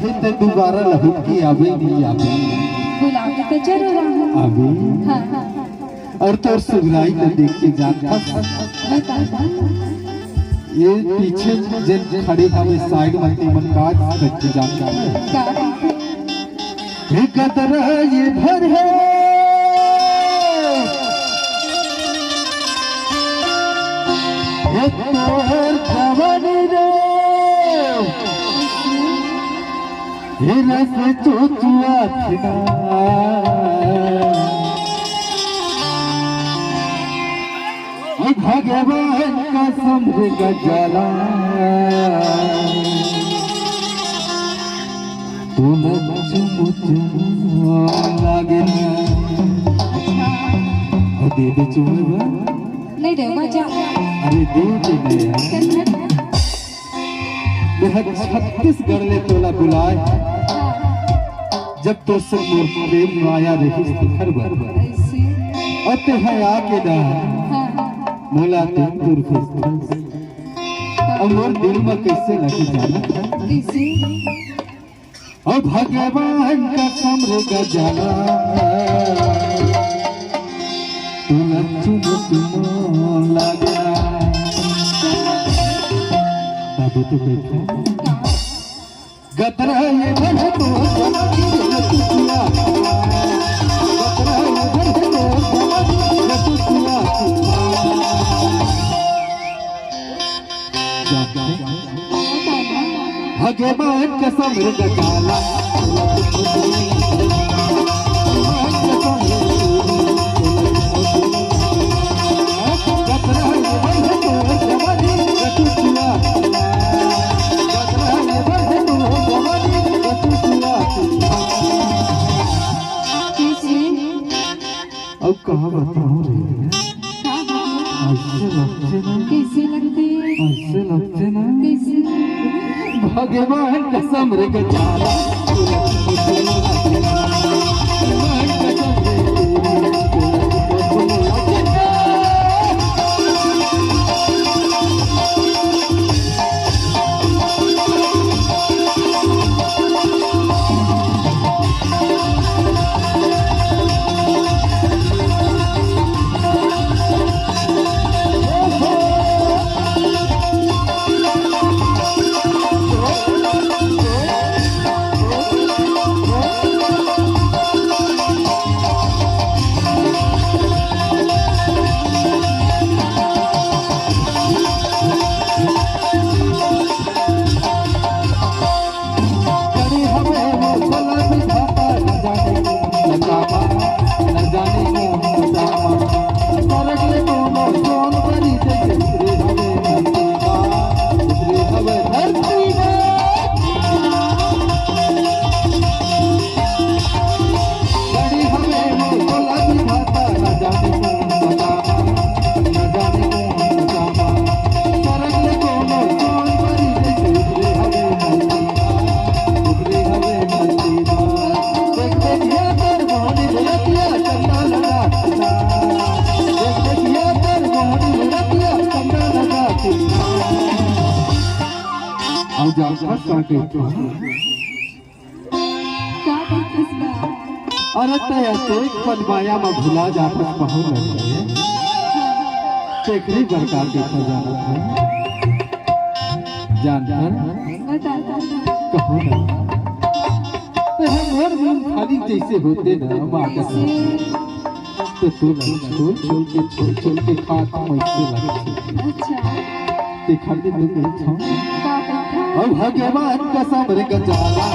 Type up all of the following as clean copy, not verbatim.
है तो दोबारा लहू की आवे नहीं आवे बुलाओगे तो जरूर आऊंगा। आवे हाँ हाँ और तो सुगराई को देख के जाता ये पीछे जन खड़े हमें साइड में मन काज करके जाता है कदर ये भर है एक तोहर जवानी रे ये रस चुचुआ खिना भगवान का समझ गजला तुम लागे दे दे चुमेगा नहीं देगा जा। अरे दे दे 36गढ़ ने तोला बुलाए जब तो सब मोर प्रेम माया रही शिखर बर और ते है आके दा मोला तुम दूर फिस और मोर दिल में कैसे लगी जाना और भगवान का समर गजला तुम लगे बाबू तो बैठो गतरा ये भर तो गतरा ये भर भगवान का समर गजला अब कहाँ बताऊँ रे ऐसे लगते ना कैसे लगते ऐसे लगते ना कैसे भगवान का समर गजला अरे तो पनमाया में भुला जाता पहुँच रहे चेकरी बरकार देखा जाना था जानकर कहो ना तो हम हर दिन खाली जैसे होते ना माता तो छोड़ के खाता वैसे लगते देखा दे और भगवान का समर गजला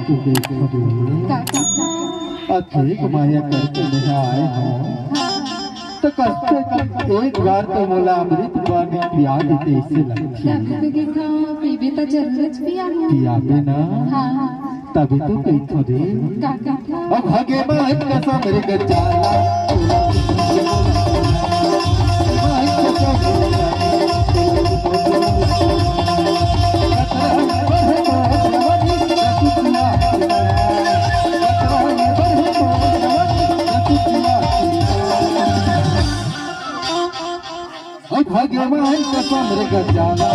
तू देखो रे काका अखेक माया करके नहीं आए हैं तो कष्ट एक बार तो मोला अमृत पानी पिया देते इससे लगती काका देखा पीबे तो जरूरत भी आ पियाबे ना हाँ तभी तो कही थो रे काका अब हगे महक कसम रे गजाला भगवान कसम रे गजाला